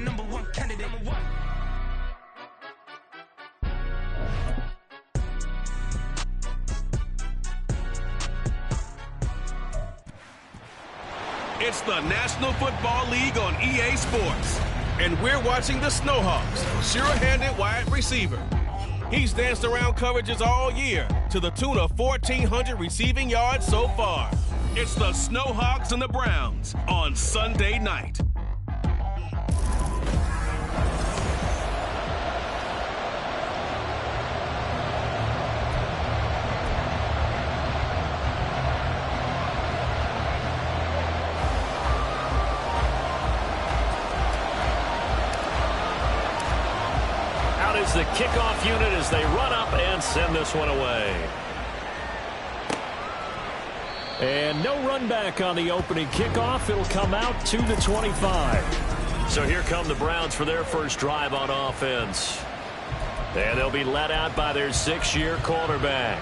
the #1 candidate. It's the National Football League on EA Sports. And we're watching the Snowhawks, sure-handed wide receiver. He's danced around coverages all year to the tune of 1,400 receiving yards so far. It's the Snowhawks and the Browns on Sunday night. The kickoff unit as they run up and send this one away. And no run back on the opening kickoff. It'll come out to the 25. So here come the Browns for their first drive on offense. And they'll be let out by their 6-year quarterback.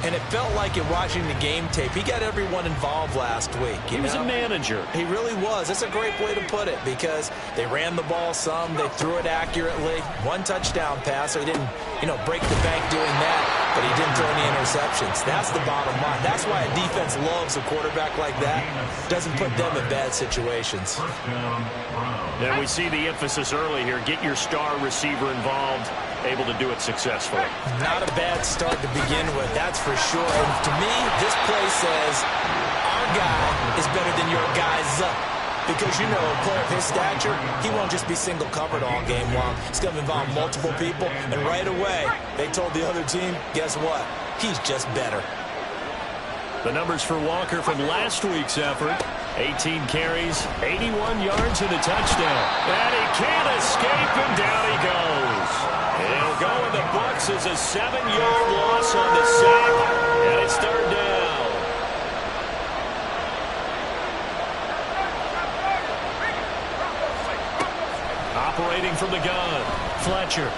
And it felt like in watching the game tape, he got everyone involved last week. He was a manager. He really was. That's a great way to put it because they ran the ball some, they threw it accurately. 1 touchdown pass, so he didn't, break the bank doing that, but he didn't throw any interceptions. That's the bottom line. That's why a defense loves a quarterback like that. Doesn't put them in bad situations. And we see the emphasis early here. Get your star receiver involved. Able to do it successfully. Not a bad start to begin with, that's for sure. And to me, this play says our guy is better than your guy's. Because, a player of his stature, he won't just be single covered all game long. It's going to involve multiple people. And right away, they told the other team, guess what? He's just better. The numbers for Walker from last week's effort. 18 carries, 81 yards, and a touchdown. And he can't escape, and down he goes. He'll go in the books as a 7-yard loss on the sack, and it's 3rd down. Operating from the gun, Fletcher.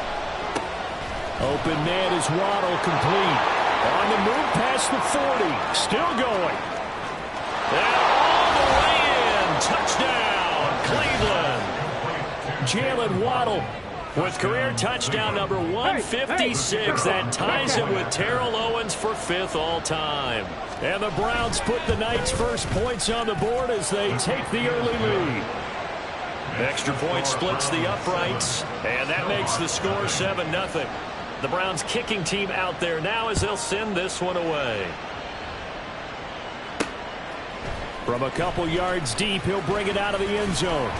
Open man is Waddle, complete. On the move past the 40, still going. And all the way in, touchdown, Cleveland. Jalen Waddle with career touchdown number 156. That ties him with Terrell Owens for 5th all-time. And the Browns put the Knights' first points on the board as they take the early lead. Extra point splits the uprights, and that makes the score 7-0. The Browns kicking team out there now as they'll send this one away. From a couple yards deep, he'll bring it out of the end zone.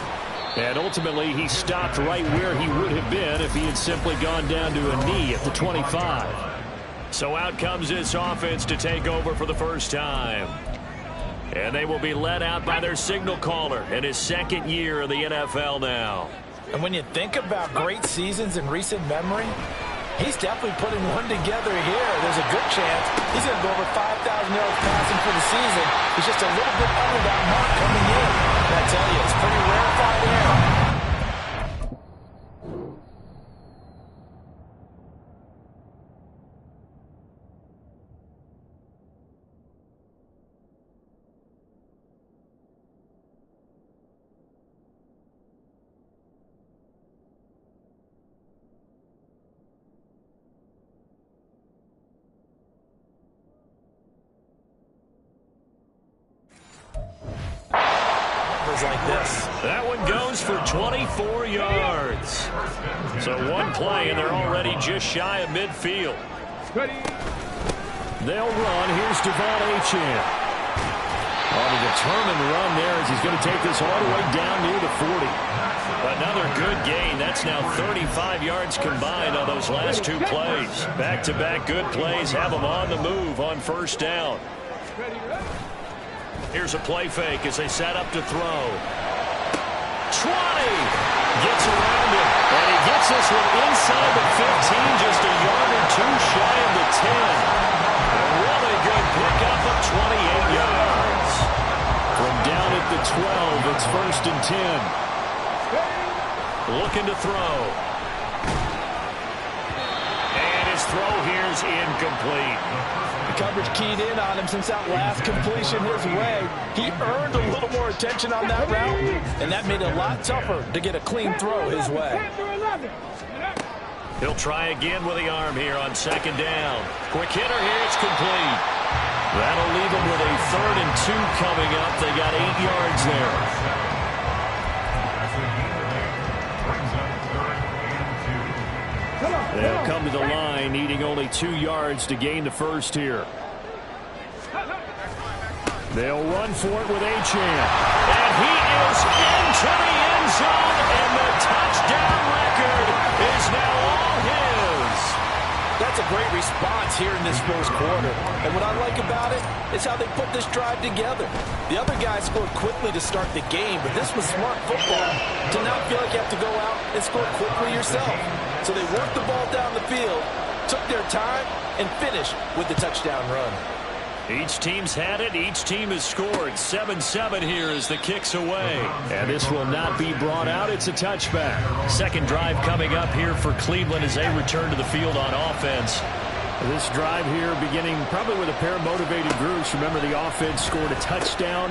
And ultimately, he stopped right where he would have been if he had simply gone down to a knee at the 25. So out comes this offense to take over for the first time. And they will be led out by their signal caller in his 2nd year in the NFL now. And when you think about great seasons in recent memory, he's definitely putting one together here. There's a good chance he's going to go over 5,000 yards passing for the season. He's just a little bit under that mark coming in. And I tell you, it's pretty rarefied air. Like this. That one goes for 24 yards. So one play, and they're already just shy of midfield. They'll run. Here's Devon Achane. On a determined run there as he's going to take this all the way down near the 40. Another good gain. That's now 35 yards combined on those last 2 plays. Back-to-back good plays have them on the move on 1st down. Here's a play fake as they set up to throw. 20! Gets around him, and he gets this one inside the 15, just a yard or 2 shy of the 10. A really good pickup of 28 yards. From down at the 12, it's 1st and 10. Looking to throw. And his throw here's incomplete. The coverage keyed in on him since that last completion his way. He earned a little more attention on that route, and that made it a lot tougher to get a clean throw his way. He'll try again with the arm here on second down. Quick hitter here, it's complete. That'll leave them with a 3rd and 2 coming up. They got 8 yards there. They'll come to the line, needing only 2 yards to gain the first here. They'll run for it with Achane. And he is into the end zone, and the touchdown record is now all his. That's a great response here in this first quarter. And what I like about it is how they put this drive together. The other guys scored quickly to start the game, but this was smart football to not feel like you have to go out and score quickly yourself. So they worked the ball down the field, took their time, and finished with the touchdown run. Each team's had it. Each team has scored. 7-7 here as the kick's away. And this will not be brought out. It's a touchback. Second drive coming up here for Cleveland as they return to the field on offense. This drive here beginning probably with a pair of motivated groups. Remember, the offense scored a touchdown.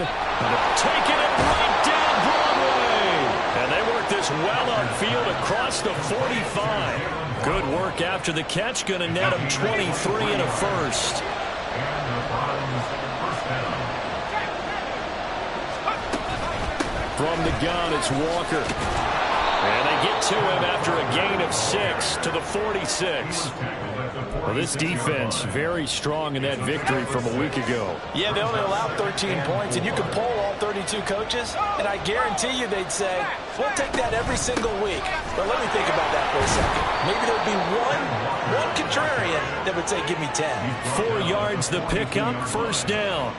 Taking it right down Broadway. And they work this well on field across the 45. Good work after the catch. Going to net them 23 and a first. From the gun, it's Walker. And they get to him after a gain of 6 to the 46. Well, this defense very strong in that victory from a week ago. Yeah, they only allowed 13 points, and you can poll all 32 coaches, and I guarantee you they'd say, we'll take that every single week. But let me think about that for a second. Maybe there'd be one contrarian that would say, give me 10. 4 yards the pickup, first down.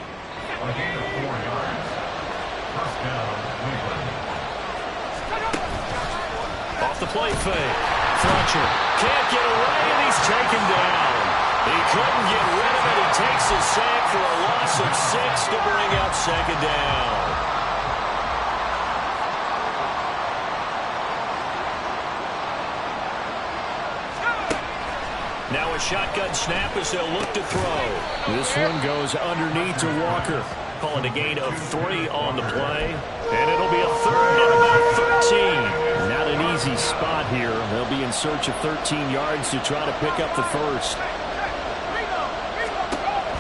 Off the play fake. Fletcher can't get away, and he's taken down. He couldn't get rid of it. He takes a sack for a loss of 6 to bring up second down. Now a shotgun snap as they'll look to throw. This one goes underneath to Walker. Calling a gain of 3 on the play. And it'll be a 3rd and about 13. Not an easy spot here. They'll be in search of 13 yards to try to pick up the first.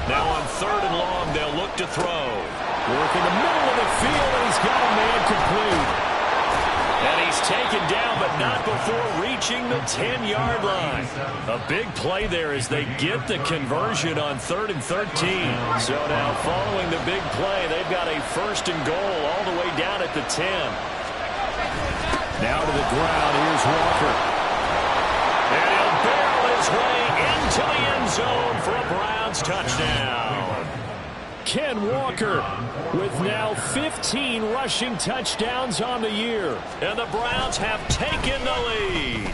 Now on 3rd and long, they'll look to throw. Work in the middle of the field, and he's got a man complete. And he's taken down, but not before reaching the 10-yard line. A big play there as they get the conversion on 3rd and 13. So now following the big play, they've got a 1st and goal all the way down at the 10. Now to the ground, here's Walker. And he'll barrel his way into the end zone for a Browns touchdown. Ken Walker with now 15 rushing touchdowns on the year. And the Browns have taken the lead.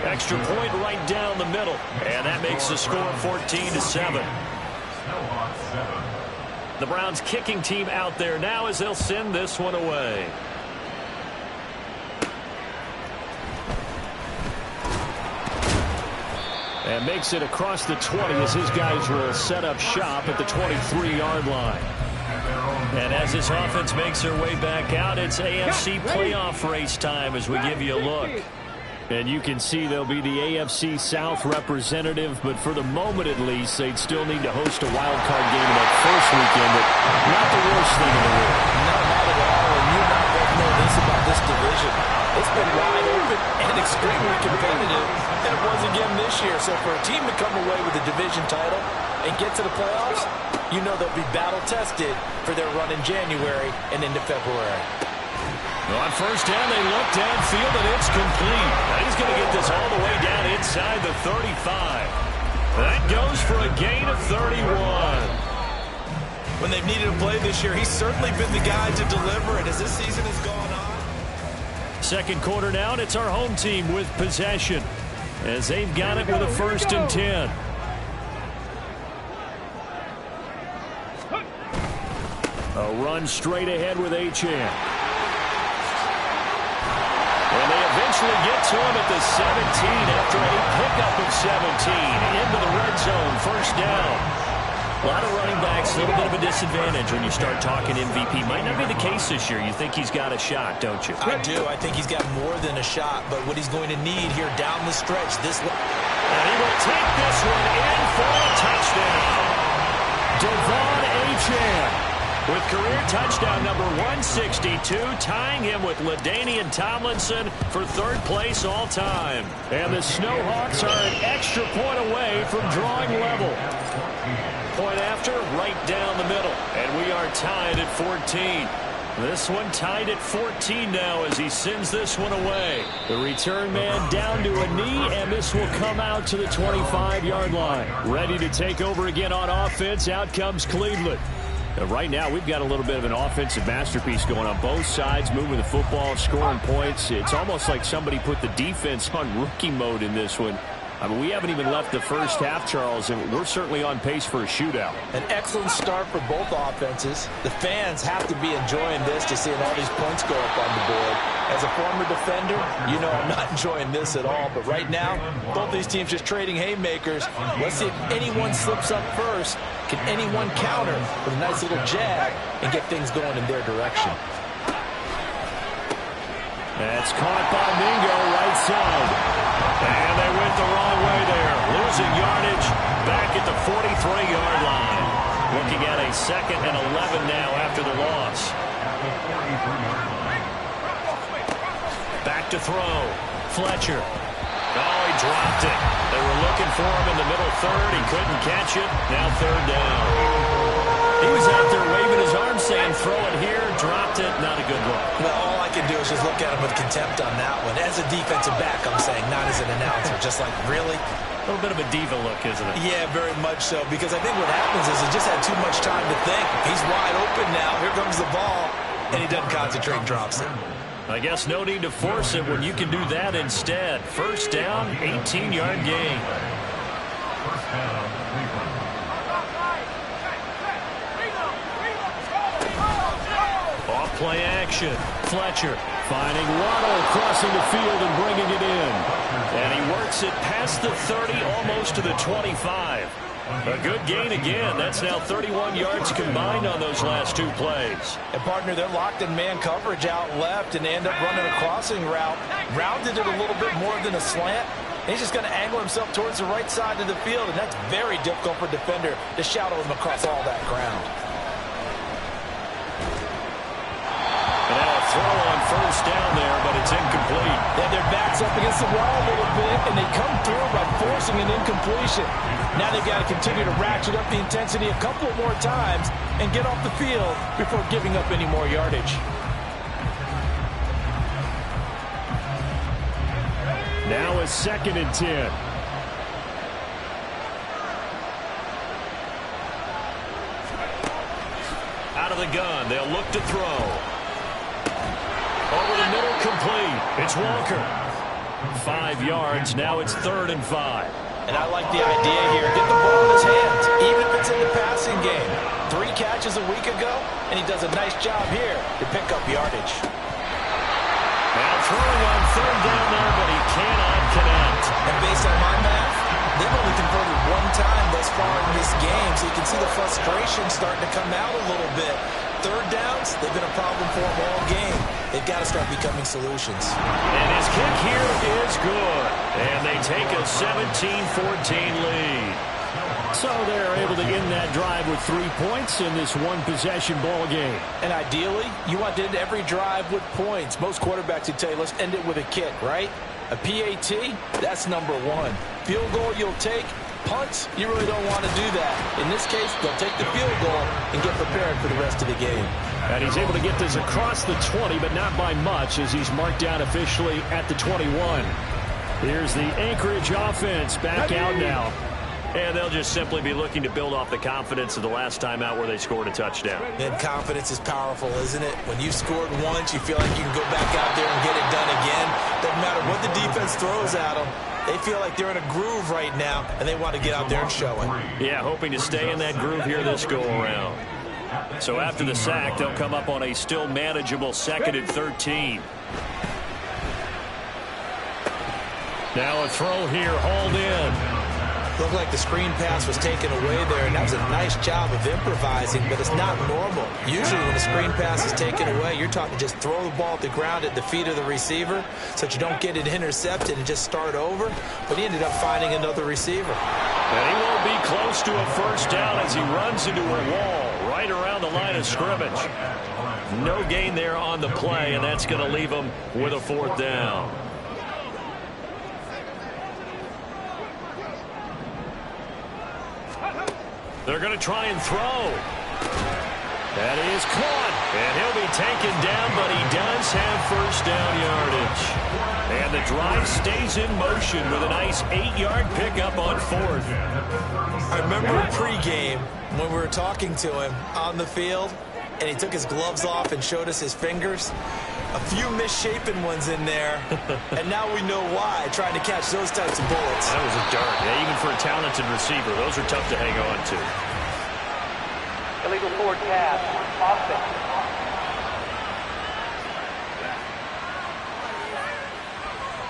Extra point right down the middle. And that makes the score 14-7. The Browns kicking team out there now as they'll send this one away. And makes it across the 20 as his guys will set up shop at the 23-yard line. And as this offense makes their way back out, it's AFC playoff race time as we give you a look. And you can see they'll be the AFC South representative, but for the moment at least, they'd still need to host a wild card game in that first weekend, but not the worst thing in the world. No, not at all, and you and I both know this about this division. It's been wide open and extremely competitive, and it was again this year. So for a team to come away with a division title and get to the playoffs, you know they'll be battle-tested for their run in January and into February. On first down, they look downfield, and it's complete. He's going to get this all the way down inside the 35. That goes for a gain of 31. When they've needed a play this year, he's certainly been the guy to deliver it as this season has gone on. Second quarter now, and it's our home team with possession as they've got it with a 1st and 10. A run straight ahead with Achane. And they eventually get to him at the 17 after a pickup of 17 into the red zone. First down. A lot of running backs, a little bit of a disadvantage when you start talking MVP. Might not be the case this year. You think he's got a shot, don't you? I do. I think he's got more than a shot. But what he's going to need here down the stretch, and he will take this one in for a touchdown. Devon Achane with career touchdown number 162, tying him with LaDainian Tomlinson for third place all time. And the Snowhawks are an extra point away from drawing level. Point after, right down the middle. And we are tied at 14. This one tied at 14 now as he sends this one away. The return man down to a knee, and this will come out to the 25-yard line. Ready to take over again on offense. Out comes Cleveland. Right now, we've got a little bit of an offensive masterpiece going on both sides, moving the football, scoring points. It's almost like somebody put the defense on rookie mode in this one. I mean, we haven't even left the first half, Charles, and we're certainly on pace for a shootout. An excellent start for both offenses. The fans have to be enjoying this, just seeing all these points go up on the board. As a former defender, you know I'm not enjoying this at all. But right now, both these teams just trading haymakers. Let's see if anyone slips up first. Can anyone counter with a nice little jab and get things going in their direction? That's caught by Mingo, right side. And they went the wrong way there. Losing yardage back at the 43-yard line. Looking at a 2nd and 11 now after the loss. Back to throw. Fletcher. Oh, he dropped it. They were looking for him in the middle third. He couldn't catch it. Now third down. He was out there waving his arm saying, throw it here, dropped it. Not a good look. Well, all I can do is just look at him with contempt on that one. As a defensive back, I'm saying, not as an announcer. Just like, really? A little bit of a diva look, isn't it? Yeah, very much so. Because I think what happens is he just had too much time to think. He's wide open now. Here comes the ball. And he doesn't concentrate and drops it. I guess no need to force it when you can do that instead. First down, 18-yard gain. Off play action. Fletcher finding Waddle, crossing the field and bringing it in. And he works it past the 30, almost to the 25. A good gain again. That's now 31 yards combined on those last two plays. And, partner, they're locked in man coverage out left, and they end up running a crossing route. Rounded it a little bit more than a slant. He's just going to angle himself towards the right side of the field, and that's very difficult for a defender to shadow him across all that ground. And now a throw on first down there, but it's incomplete. Yeah, their backs up against the wall a little bit, and they come through by forcing an incompletion. Now they've got to continue to ratchet up the intensity a couple more times and get off the field before giving up any more yardage. Now a 2nd and 10. Out of the gun, they'll look to throw. Over the middle, complete. It's Walker. 5 yards, now it's 3rd and 5. And I like the idea here. Get the ball in his hands, even if it's in the passing game. 3 catches a week ago, and he does a nice job here to pick up yardage. Now throwing on 3rd down there, but he cannot connect. And based on my math, they've only converted 1 time thus far in this game, so you can see the frustration starting to come out a little bit. 3rd downs, they've been a problem for them all game. They've got to start becoming solutions. And his kick here is good. And they take a 17-14 lead. So they're able to end that drive with 3 points in this one-possession ball game. And ideally, you want to end every drive with points. Most quarterbacks would tell you, let's end it with a kick, right? A PAT, that's number 1. Field goal you'll take. Punts, you really don't want to do that. In this case, they'll take the field goal and get prepared for the rest of the game. And he's able to get this across the 20, but not by much, as he's marked down officially at the 21. Here's the Anchorage offense back out now. And they'll just simply be looking to build off the confidence of the last time out where they scored a touchdown. And confidence is powerful, isn't it? When you've scored once, you feel like you can go back out there and get it done again. Doesn't matter what the defense throws at them. They feel like they're in a groove right now, and they want to get out there and show it. Yeah, hoping to stay in that groove here this go-around. So after the sack, they'll come up on a still manageable 2nd and 13. Now a throw here, hauled in. Looked like the screen pass was taken away there, and that was a nice job of improvising, but it's not normal. Usually when a screen pass is taken away, you're taught to just throw the ball at the ground at the feet of the receiver so that you don't get it intercepted and just start over. But he ended up finding another receiver. And he won't be close to a first down as he runs into a wall right around the line of scrimmage. No gain there on the play, and that's going to leave him with a fourth down. They're going to try and throw. That is caught. And he'll be taken down, but he does have first down yardage. And the drive stays in motion with a nice 8-yard pickup on fourth. I remember pregame when we were talking to him on the field, and he took his gloves off and showed us his fingers. A few misshapen ones in there, and now we know why, trying to catch those types of bullets. That was a dart. Yeah, even for a talented receiver, those are tough to hang on to. Illegal forward pass, offense.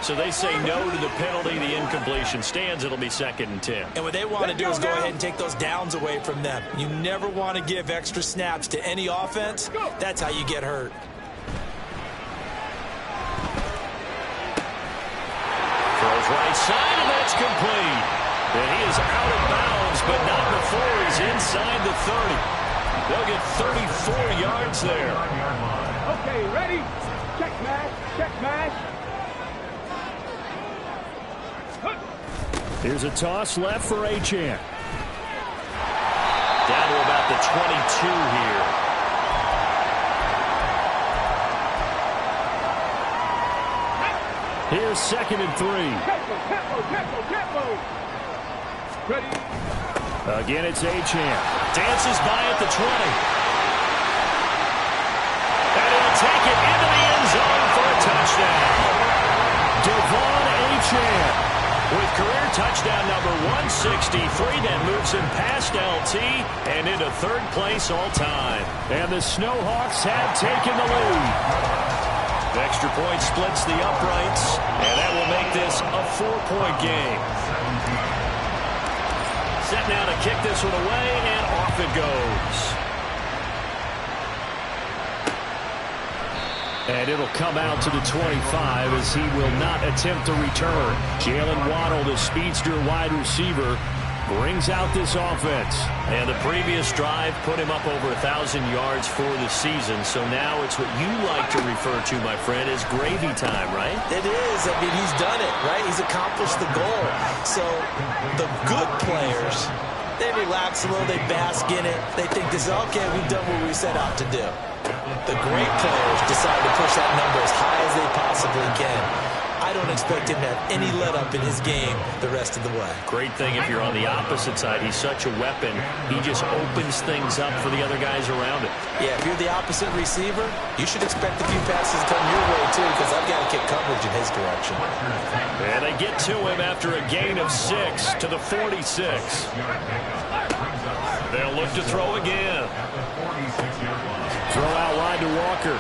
So they say no to the penalty. The incompletion stands. It'll be 2nd and 10. And what they want to do is go ahead and take those downs away from them. You never want to give extra snaps to any offense. That's how you get hurt. Throws right side, and that's complete. And he is out of bounds, but not before he's inside the 30. They'll get 34 yards there. Okay, ready? Check mash, check mash. Here's a toss left for Achane. Down to about the 22 here. Here's 2nd and 3. Tempo. Ready? Again, it's Achane. Dances by at the 20. And he'll take it into the end zone for a touchdown. Devon Achane with career touchdown number 163 that moves him past LT and into 3rd place all time. And the Snowhawks have taken the lead. Extra point splits the uprights, and that will make this a 4-point game. Set now to kick this one away, and off it goes. And it'll come out to the 25 as he will not attempt to return. Jalen Waddle, the speedster wide receiver, brings out this offense. And the previous drive put him up over 1,000 yards for the season. So now it's what you like to refer to, my friend, as gravy time, right? It is. I mean, he's done it, right? He's accomplished the goal. So the good players, they relax a little, they bask in it. They think this is, okay, we've done what we set out to do. The great players decide to push that number as high as they possibly can. I don't expect him to have any let-up in his game the rest of the way. Great thing if you're on the opposite side. He's such a weapon. He just opens things up for the other guys around him. Yeah, if you're the opposite receiver, you should expect a few passes to come your way, too, because I've got to kick coverage in his direction. And they get to him after a gain of 6 to the 46. They'll look to throw again. Throw out wide to Walker.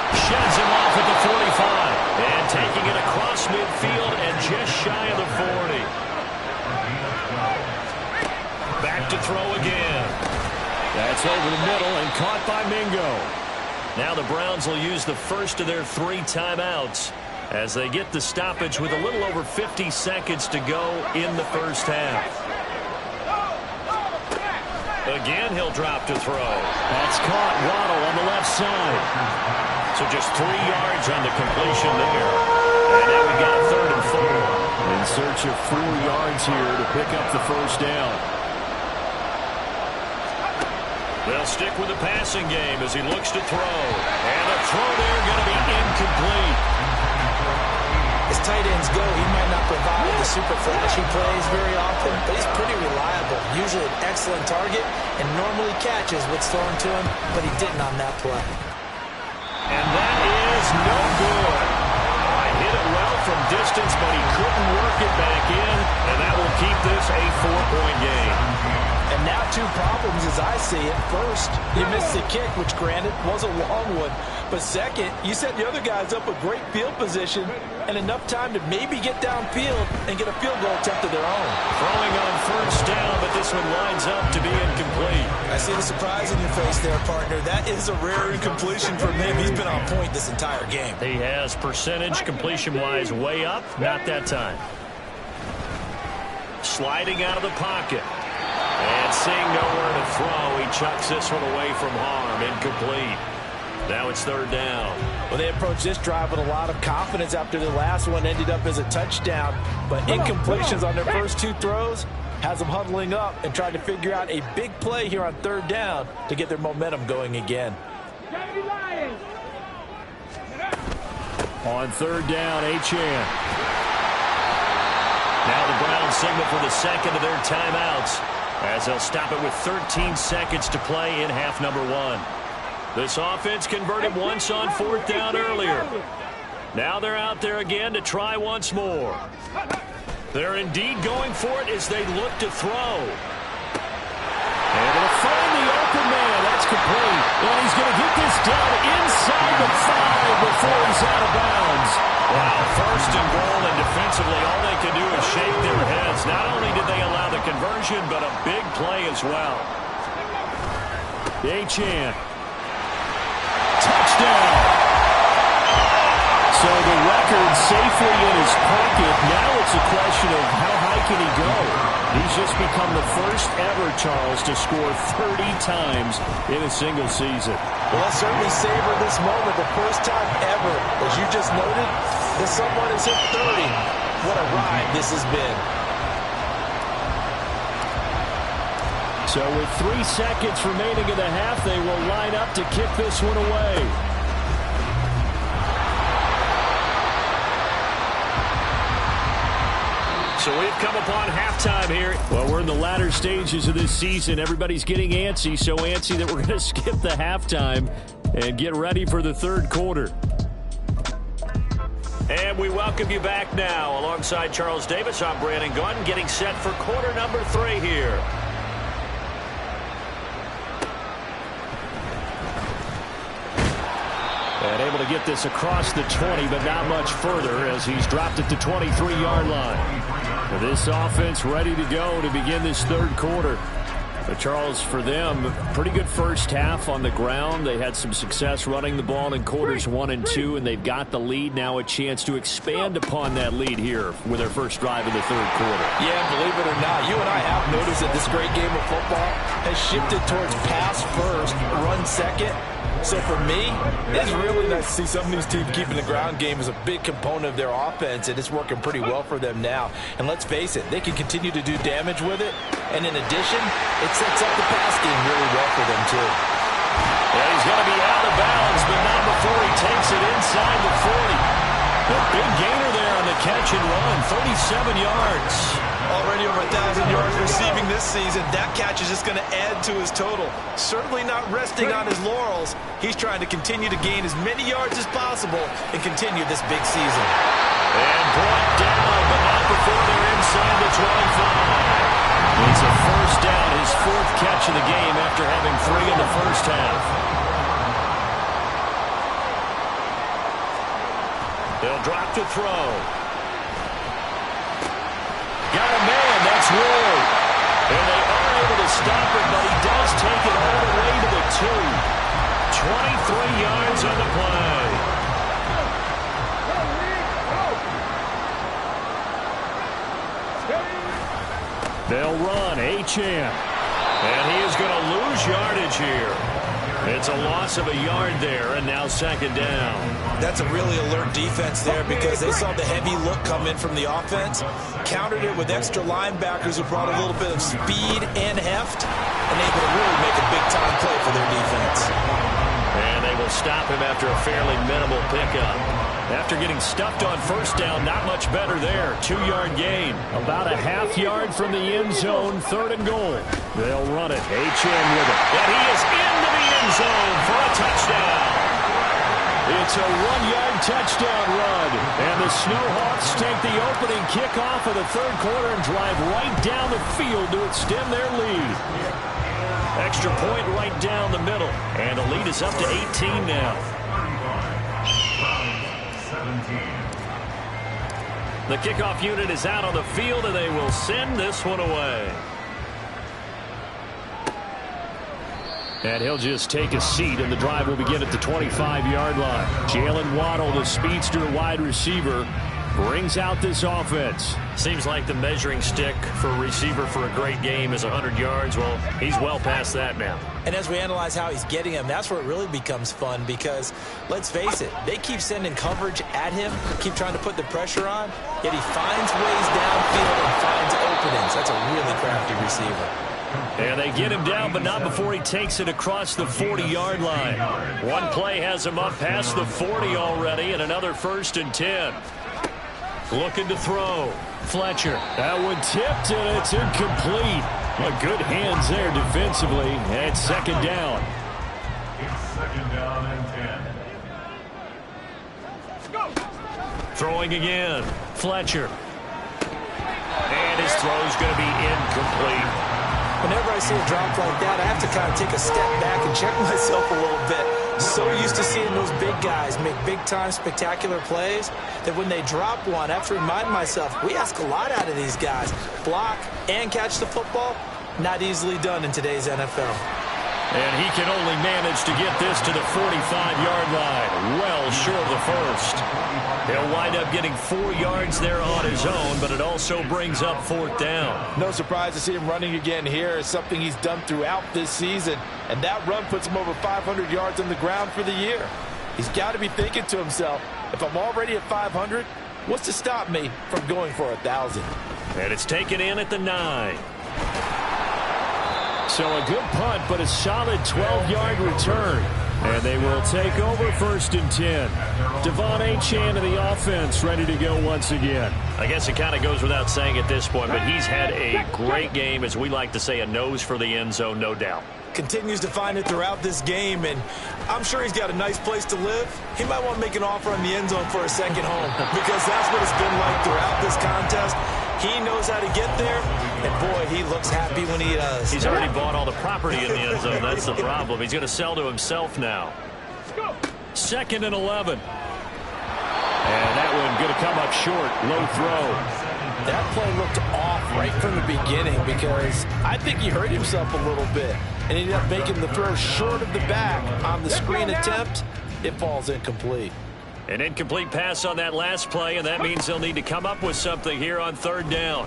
Sheds him off at the 45. And taking it across midfield and just shy of the 40. Back to throw again. That's over the middle and caught by Mingo. Now the Browns will use the first of their 3 timeouts as they get the stoppage with a little over 50 seconds to go in the first half. Again, he'll drop to throw. That's caught. Waddle on the left side. So just 3 yards on the completion there. And now we got 3rd and 4. In search of 4 yards here to pick up the first down. They'll stick with the passing game as he looks to throw. And the throw there going to be incomplete. As tight ends go, he might not provide the super flashy plays very often, but he's pretty reliable. Usually an excellent target and normally catches what's thrown to him, but he didn't on that play. And that is no good. I hit it well from distance, but he couldn't work it back in, and that will keep this a 4-point game. And now have two problems as I see it. First, you missed the kick, which granted was a long one. But second, you set the other guys up with great field position and enough time to maybe get downfield and get a field goal attempt of their own. Throwing on first down, but this one lines up to be incomplete. I see the surprise in your face there, partner. That is a rare incompletion from him. He's been on point this entire game. He has percentage completion-wise way up. Not that time. Sliding out of the pocket. And seeing nowhere to throw, he chucks this one away from harm. Incomplete. Now it's third down. Well, they approached this drive with a lot of confidence after the last one ended up as a touchdown. But incompletions on their first two throws has them huddling up and trying to figure out a big play here on third down to get their momentum going again. On third down, Achane. Now the Browns signal for the second of their timeouts as they'll stop it with 13 seconds to play in half number one. This offense converted once on fourth down earlier. Now they're out there again to try once more. They're indeed going for it as they look to throw. And they'll find the open man. That's complete. And he's going to get this down inside the 5 before he's out of bounds. Wow, first and goal, and defensively all they can do is shake their heads. Not only did they allow the conversion, but a big play as well. Achane. Touchdown. So the record safely in his pocket. Now it's a question of how high can he go. He's just become the first ever, Charles, to score 30 times in a single season. Well, let's certainly savor this moment. The first time ever, as you just noted, that someone has hit 30. What a ride this has been. So with 3 seconds remaining in the half, they will line up to kick this one away. So we've come upon halftime here. Well, we're in the latter stages of this season. Everybody's getting antsy, so antsy that we're going to skip the halftime and get ready for the third quarter. And we welcome you back now. Alongside Charles Davis, I'm Brandon Gunn, getting set for quarter number 3 here. And able to get this across the 20, but not much further as he's dropped it to 23-yard line. This offense ready to go to begin this third quarter. But Charles, for them, pretty good first half on the ground. They had some success running the ball in quarters 1 and 2, and they've got the lead. Now a chance to expand upon that lead here with their first drive in the third quarter. Yeah, believe it or not, you and I have noticed that this great game of football has shifted towards pass first, run second. So for me, it's really nice to see some of these teams keeping the ground game as a big component of their offense, and it's working pretty well for them now. And let's face it, they can continue to do damage with it. And in addition, it sets up the pass game really well for them, too. Yeah, he's going to be out of bounds, but not before he takes it inside the 40. A big gainer there on the catch and run, 37 yards. Already over 1,000 yards receiving this season. That catch is just going to add to his total. Certainly not resting on his laurels. He's trying to continue to gain as many yards as possible and continue this big season. And brought down, but not before they're inside the 25. It's a first down, his 4th catch of the game after having 3 in the first half. They'll drop to throw. Got a man, that's Ward. And they are able to stop it, but he does take it all the way to the 2. 23 yards on the play. They'll run, Achane. And he is going to lose yardage here. It's a loss of a yard there, and now second down. That's a really alert defense there because they saw the heavy look come in from the offense, countered it with extra linebackers who brought a little bit of speed and heft, and able to really make a big-time play for their defense. And they will stop him after a fairly minimal pickup. After getting stuffed on first down, not much better there. 2-yard gain. About a half yard from the end zone, 3rd and goal. They'll run it. Achane with it. And he is into the end zone for a touchdown. It's a 1-yard touchdown run. And the Snowhawks take the opening kickoff of the third quarter and drive right down the field to extend their lead. Extra point right down the middle. And the lead is up to 18 now. The kickoff unit is out on the field, and they will send this one away. And he'll just take a seat, and the drive will begin at the 25-yard line. Jalen Waddle, the speedster wide receiver, brings out this offense. Seems like the measuring stick for a receiver for a great game is 100 yards. Well, he's well past that now. And as we analyze how he's getting them, that's where it really becomes fun because, let's face it, they keep sending coverage at him, keep trying to put the pressure on, yet he finds ways downfield and finds openings. That's a really crafty receiver. And they get him down, but not before he takes it across the 40-yard line. One play has him up past the 40 already, and another 1st and 10. Looking to throw. Fletcher. That one tipped, and it's incomplete. Well, good hands there defensively. And it's 2nd down. It's 2nd down and 10. Throwing again. Fletcher. And his throw's going to be incomplete. Whenever I see a drop like that, I have to kind of take a step back and check myself a little bit. So used to seeing those big guys make big-time spectacular plays that when they drop one, I have to remind myself, we ask a lot out of these guys. Block and catch the football, not easily done in today's NFL. And he can only manage to get this to the 45-yard line, well short of the first. He'll wind up getting 4 yards there on his own, but it also brings up 4th down. No surprise to see him running again here. It's something he's done throughout this season, and that run puts him over 500 yards on the ground for the year. He's got to be thinking to himself, if I'm already at 500, what's to stop me from going for 1,000? And it's taken in at the 9. So a good punt, but a solid 12-yard return. And they will take over 1st and 10. Devon Achane of the offense ready to go once again. I guess it kind of goes without saying at this point, but he's had a great game, as we like to say, a nose for the end zone, no doubt. Continues to find it throughout this game, and I'm sure he's got a nice place to live. He might want to make an offer on the end zone for a second home because that's what it's been like throughout this contest. He knows how to get there, and boy, he looks happy when he does. He's already bought all the property in the end zone. That's the problem. He's going to sell to himself now. 2nd and 11. And that one going to come up short. Low throw. That play looked off right from the beginning because I think he hurt himself a little bit and ended up making the throw short of the back on the screen attempt. It falls incomplete. An incomplete pass on that last play, and that means they'll need to come up with something here on 3rd down.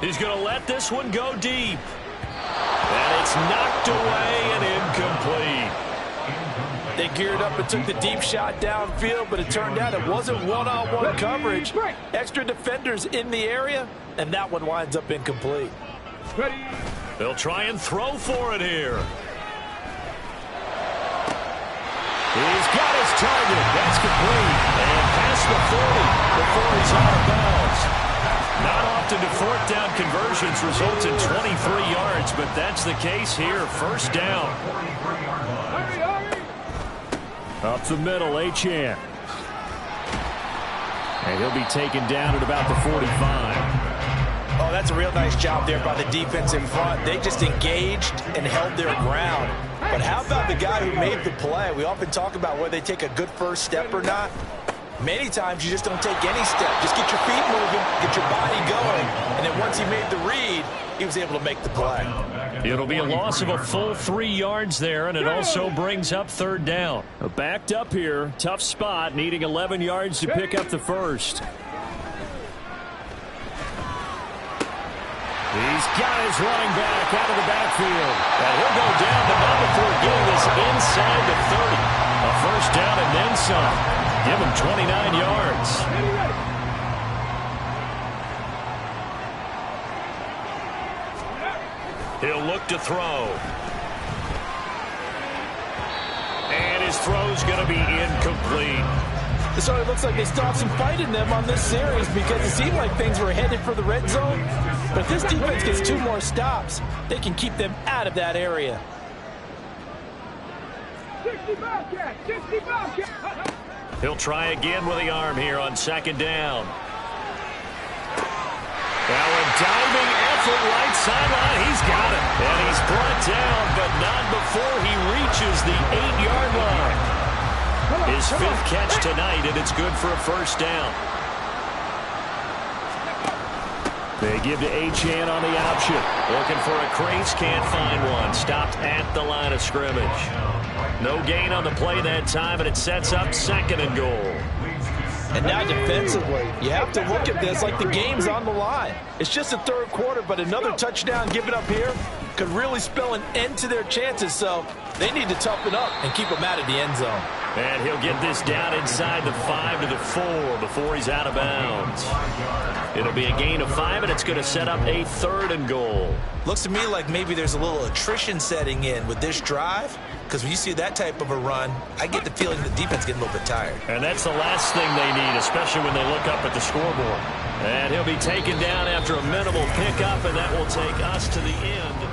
He's going to let this one go deep. And it's knocked away and incomplete. They geared up and took the deep shot downfield, but it turned out it wasn't one-on-one coverage. Extra defenders in the area, and that one winds up incomplete. They'll try and throw for it here. He's got his target. That's complete. And past the 40 before he's out of bounds. Not often do 4th down conversions result in 23 yards, but that's the case here. 1st down. Up the middle, Achane. And he'll be taken down at about the 45. Oh, that's a real nice job there by the defense in front. They just engaged and held their ground. But how about the guy who made the play? We often talk about whether they take a good first step or not. Many times you just don't take any step. Just get your feet moving, get your body going, and then once he made the read, he was able to make the play. It'll be a loss of a full 3 yards there, and it also brings up 3rd down. Backed up here, tough spot, needing 11 yards to pick up the first. He's got his running back out of the backfield. And he'll go down, but not before getting this inside the 30. A 1st down and then some. Give him 29 yards. He'll look to throw. And his throw's going to be incomplete. So it looks like they still have some fight in them on this series because it seemed like things were headed for the red zone. But if this defense gets 2 more stops, they can keep them out of that area. 60 Bobcat! 60 Bobcat! He'll try again with the arm here on second down. Now a diving effort right sideline. He's got it. And he's brought down, but not before he reaches the 8-yard line. His fifth catch tonight, and it's good for a first down. They give to Achane on the option. Looking for a crease, can't find one. Stopped at the line of scrimmage. No gain on the play that time, and it sets up second and goal. And now defensively, you have to look at this like the game's on the line. It's just the third quarter, but another touchdown given up here could really spell an end to their chances, so they need to toughen up and keep them out of the end zone. And he'll get this down inside the 5 to the 4 before he's out of bounds. It'll be a gain of 5, and it's going to set up a third and goal. Looks to me like maybe there's a little attrition setting in with this drive, because when you see that type of a run, I get the feeling the defense getting a little bit tired. And that's the last thing they need, especially when they look up at the scoreboard. And he'll be taken down after a minimal pickup, and that will take us to the end.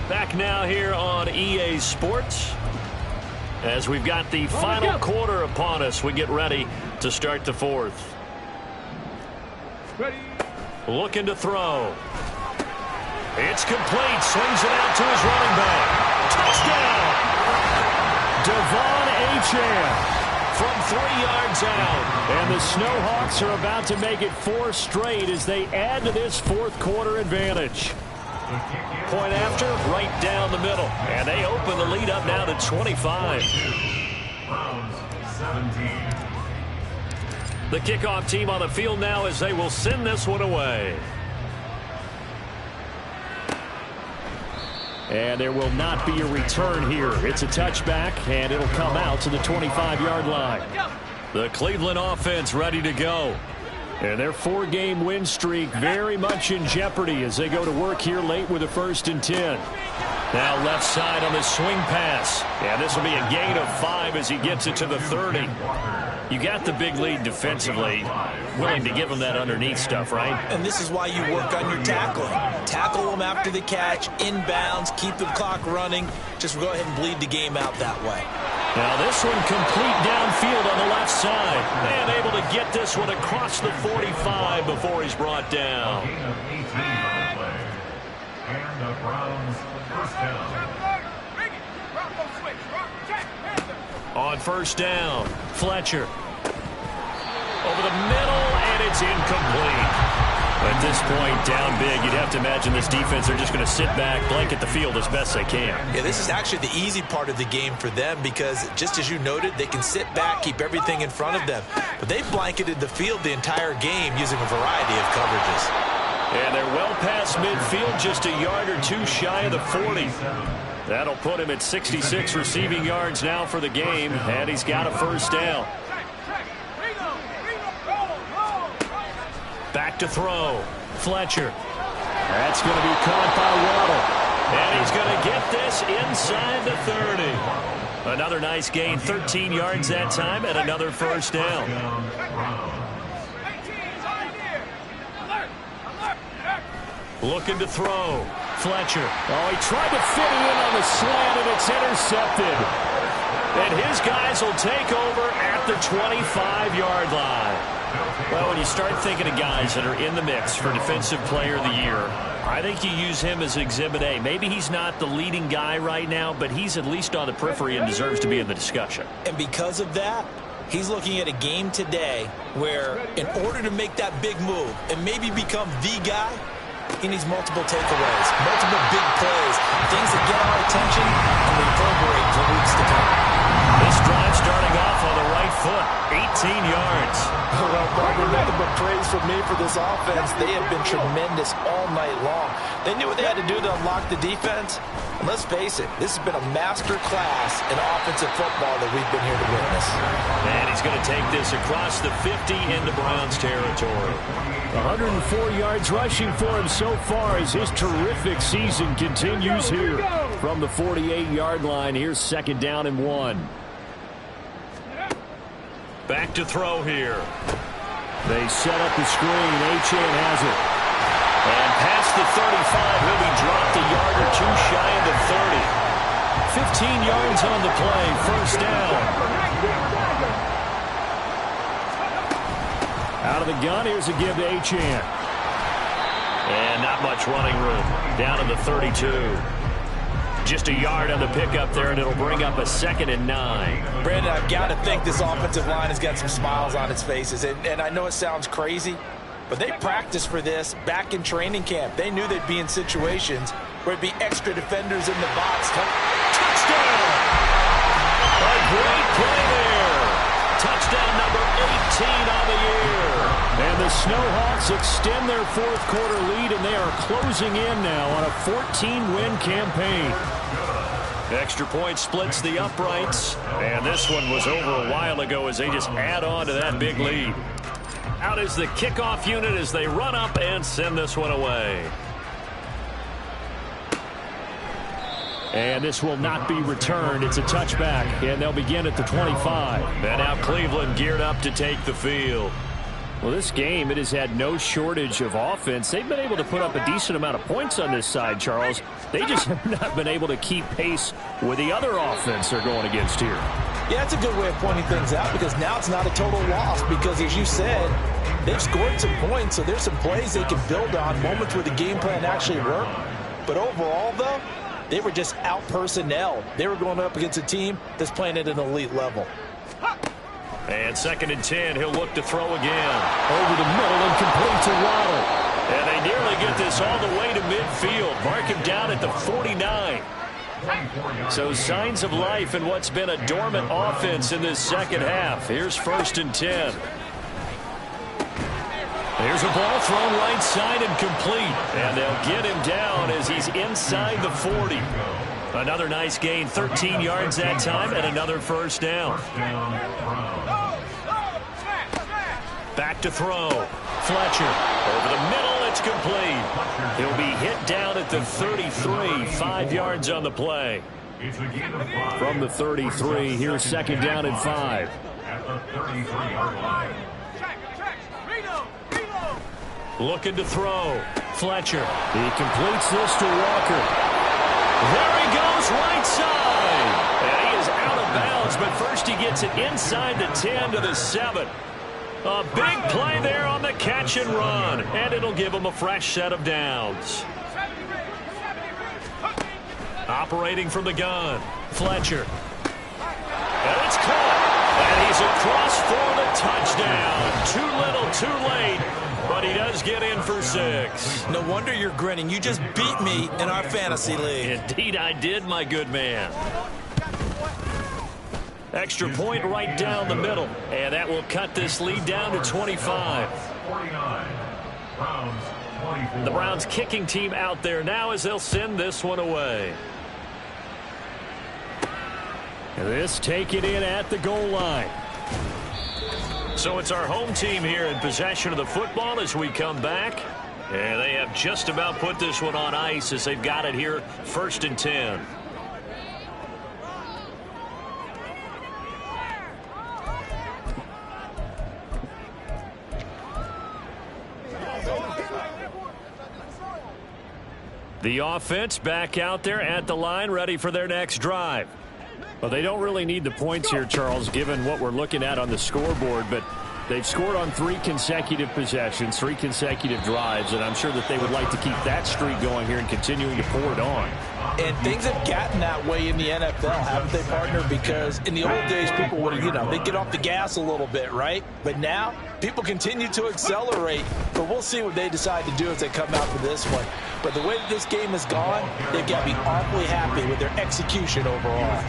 Back now here on EA Sports. As we've got the final quarter upon us, we get ready to start the fourth. Ready? Looking to throw. It's complete. Swings it out to his running back. Touchdown! Devon Achane from 3 yards out. And the Snowhawks are about to make it 4 straight as they add to this fourth quarter advantage. Point after, right down the middle. And they open the lead up now to 25. The kickoff team on the field now as they will send this one away. And there will not be a return here. It's a touchback, and it'll come out to the 25-yard line. The Cleveland offense ready to go. And their 4-game win streak very much in jeopardy as they go to work here late with a 1st and 10. Now left side on the swing pass. And this will be a gain of 5 as he gets it to the 30. You got the big lead defensively. Willing to give them that underneath stuff, right? And this is why you work on your tackling. Tackle them after the catch, inbounds, keep the clock running. Just go ahead and bleed the game out that way. Now this one complete downfield on the left side. And able to get this one across the 45 before he's brought down. And the Browns first down. On first down, Fletcher. Over the middle, and it's incomplete. At this point, down big, you'd have to imagine this defense are just going to sit back, blanket the field as best they can. Yeah, this is actually the easy part of the game for them because, just as you noted, they can sit back, keep everything in front of them. But they've blanketed the field the entire game using a variety of coverages. And they're well past midfield, just a yard or 2 shy of the 40. That'll put him at 66 receiving yards now for the game, and he's got a first down. Back to throw. Fletcher. That's going to be caught by Waddle. And he's going to get this inside the 30. Another nice gain, 13 yards that time, and another first down. Looking to throw. Fletcher. Oh, he tried to fit it in on the slant, and it's intercepted. And his guys will take over at the 25-yard line. Well, when you start thinking of guys that are in the mix for Defensive Player of the Year, I think you use him as Exhibit A. Maybe he's not the leading guy right now, but he's at least on the periphery and deserves to be in the discussion. And because of that, he's looking at a game today where in order to make that big move and maybe become the guy, he needs multiple takeaways, multiple big plays, things that get our attention and reverberate for weeks to come. This drive starting off on the right foot, 18 yards. Well, Barbara, nothing but praise from me for this offense. They have been tremendous all night long. They knew what they had to do to unlock the defense. And let's face it, this has been a master class in offensive football that we've been here to witness. And he's going to take this across the 50 into Browns territory. 104 yards rushing for him so far as his terrific season continues here. From the 48-yard line, here's second down and 1. Back to throw here. They set up the screen. Achane has it. And past the 35, he'll be dropped a yard or 2 shy of the 30. 15 yards on the play, first down. Out of the gun, here's a give to Achane. And not much running room. Down to the 32. Just a yard on the pickup there, and it'll bring up a 2nd and 9. Brandon, I've got to think this offensive line has got some smiles on its faces. And I know it sounds crazy, but they practiced for this back in training camp. They knew they'd be in situations where it'd be extra defenders in the box. Touchdown! A great play there. Touchdown number 18 on the year. And the Snowhawks extend their 4th quarter lead, and they are closing in now on a 14-win campaign. Extra point splits the uprights, and this one was over a while ago as they just add on to that big lead. Out is the kickoff unit as they run up and send this one away. And this will not be returned. It's a touchback, and they'll begin at the 25. And now Cleveland geared up to take the field. Well, this game, it has had no shortage of offense. They've been able to put up a decent amount of points on this side, Charles. They just have not been able to keep pace with the other offense they're going against here. Yeah, that's a good way of pointing things out, because now it's not a total loss, because as you said, they've scored some points, so there's some plays they can build on, moments where the game plan actually worked. But overall, though, they were just out-personnel. They were going up against a team that's playing at an elite level. And 2nd and 10, he'll look to throw again. Over the middle and complete to Waddle. And they nearly get this all the way to midfield. Mark him down at the 49. So signs of life in what's been a dormant offense in this second half. Here's 1st and 10. There's a ball thrown right side and complete. And they'll get him down as he's inside the 40. Another nice gain, 13 yards that time, and another first down. Back to throw. Fletcher over the middle, it's complete. He'll be hit down at the 33, 5 yards on the play. From the 33, here's 2nd down and 5. At the 33-yard line. Looking to throw. Fletcher. He completes this to Walker. There he goes, right side. And he is out of bounds, but first he gets it inside the 10 to the 7. A big play there on the catch and run, and it'll give him a fresh set of downs. Operating from the gun, Fletcher. And it's caught, and he's across for the touchdown. Too little, too late, but he does get in for 6. No wonder you're grinning. You just beat me in our fantasy league. Indeed I did, my good man. Extra point right down the middle, and that will cut this lead down to 25. 49. Browns 24. The Browns kicking team out there now as they'll send this one away. This take it in at the goal line. So it's our home team here in possession of the football as we come back. And they have just about put this one on ice as they've got it here, 1st and 10. The offense back out there at the line, ready for their next drive. Well, they don't really need the points here, Charles, given what we're looking at on the scoreboard, but they've scored on 3 consecutive possessions, 3 consecutive drives, and I'm sure that they would like to keep that streak going here and continuing to pour it on. And things have gotten that way in the NFL, haven't they, partner? Because in the old days, people would, they get off the gas a little bit, right? But now, people continue to accelerate. But we'll see what they decide to do as they come out for this one. But the way that this game has gone, they've got to be awfully happy with their execution overall.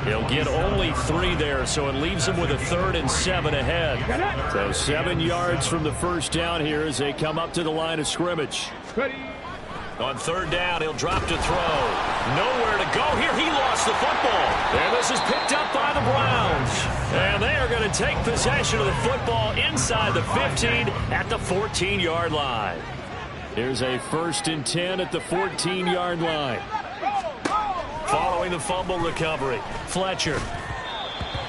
He'll get only 3 there, so it leaves them with a 3rd and 7 ahead. So 7 yards from the first down here as they come up to the line of scrimmage. On 3rd down, he'll drop to throw. Nowhere to go here. He lost the football. And this is picked up by the Browns. And they are going to take possession of the football inside the 15 at the 14-yard line. Here's a 1st and 10 at the 14-yard line. Following the fumble recovery, Fletcher.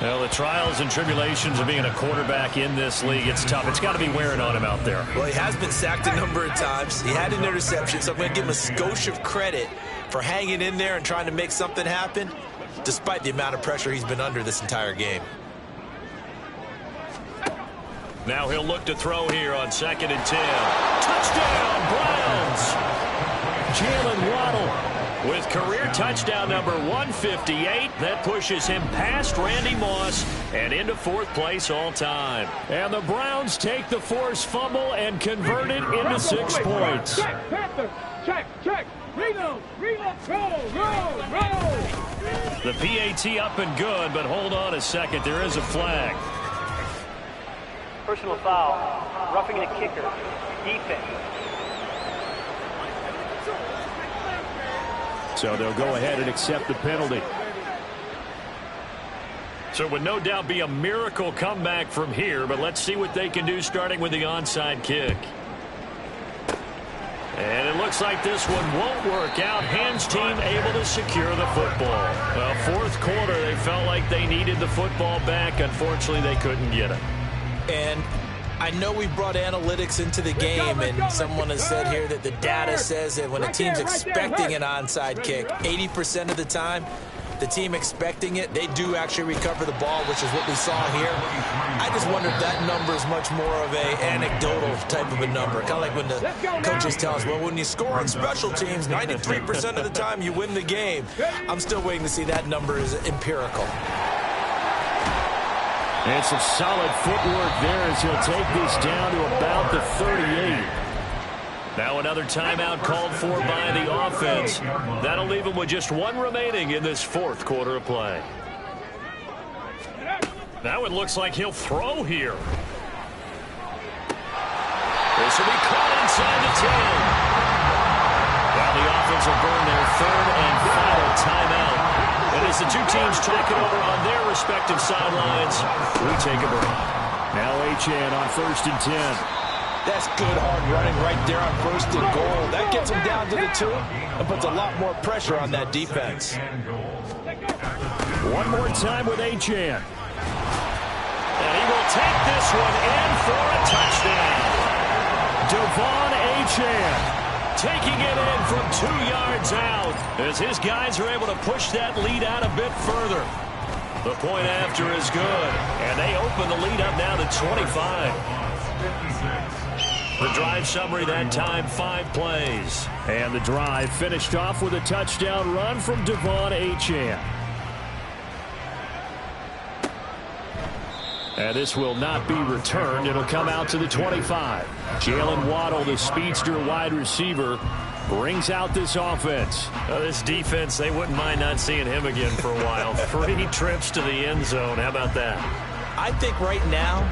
Well, the trials and tribulations of being a quarterback in this league, it's tough. It's got to be wearing on him out there. Well, he has been sacked a number of times. He had an interception, so I'm going to give him a skosh of credit for hanging in there and trying to make something happen, despite the amount of pressure he's been under this entire game. Now he'll look to throw here on 2nd and 10. Touchdown, Browns! Jalen Waddle with career touchdown number 158. That pushes him past Randy Moss and into 4th place all time. And the Browns take the forced fumble and convert it into 6 points. Check, Panthers. Check. Reload. Roll. The PAT up and good, but hold on a second. There is a flag. Personal foul, roughing the kicker, defense. So they'll go ahead and accept the penalty. So it would no doubt be a miracle comeback from here, but let's see what they can do starting with the onside kick. And it looks like this one won't work out. Hans team able to secure the football. Well, 4th quarter, they felt like they needed the football back. Unfortunately, they couldn't get it. And I know we brought analytics into the game, and someone has said here that the data says that when a team's expecting an onside kick, 80% of the time, the team expecting it, they do actually recover the ball, which is what we saw here. I just wonder if that number is much more of a anecdotal type of a number. Kind of like when the coaches tell us, well, when you score on special teams, 93% of the time you win the game. I'm still waiting to see that number is empirical. And some solid footwork there as he'll take this down to about the 38. Now another timeout called for by the offense. That'll leave him with just 1 remaining in this 4th quarter of play. Now it looks like he'll throw here. This will be caught inside the 10. Now the offense will burn their 3rd and final timeout. And as the two teams talk it over on their respective sidelines, we take a break. Now Achane on 1st and 10. That's good hard running right there on 1st and goal. That gets him down to the 2 and puts a lot more pressure on that defense. One more time with Achane. And he will take this one in for a touchdown. Devon Achane taking it in from 2 yards out as his guys are able to push that lead out a bit further. The point after is good, and they open the lead up now to 25. The drive summary that time, 5 plays. And the drive finished off with a touchdown run from Devon Achane. And this will not be returned. It'll come out to the 25. Jalen Waddle, the speedster wide receiver, brings out this offense. This defense, they wouldn't mind not seeing him again for a while. 3 trips to the end zone. How about that? I think right now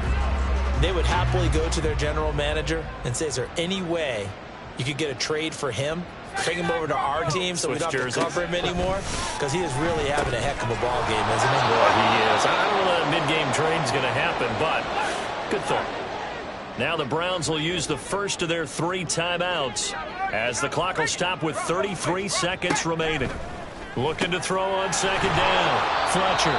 they would happily go to their general manager and say, is there any way you could get a trade for him? Bring him over to our team so we don't have to cover him anymore? Because he is really having a heck of a ball game, isn't he? Boy, he is. I don't know that a mid-game trade's going to happen, but good thought. Now the Browns will use the first of their 3 timeouts as the clock will stop with 33 seconds remaining. Looking to throw on 2nd down. Fletcher.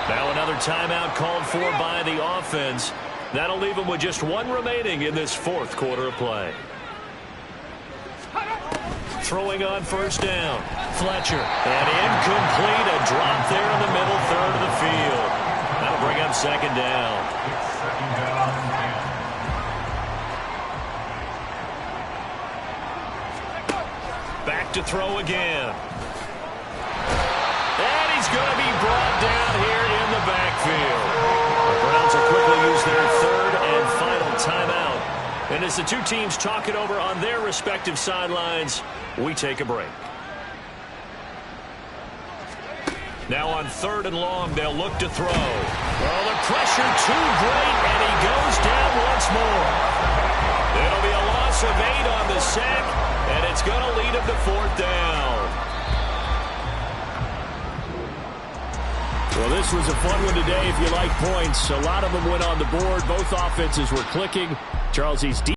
Now another timeout called for by the offense. That'll leave him with just 1 remaining in this 4th quarter of play. Throwing on 1st down. Fletcher. And incomplete. A drop there in the middle 3rd of the field. That'll bring up 2nd down. Back to throw again. And he's going to be brought down here in the backfield. The Browns will quickly use their 3rd and final timeout. And as the two teams talk it over on their respective sidelines, we take a break. Now on 3rd and long, they'll look to throw. Well, the pressure too great, and he goes down once more. It'll be a loss of 8 on the sack, and it's going to lead him to 4th down. Well, this was a fun one today if you like points. A lot of them went on the board. Both offenses were clicking. Charles, he's deep.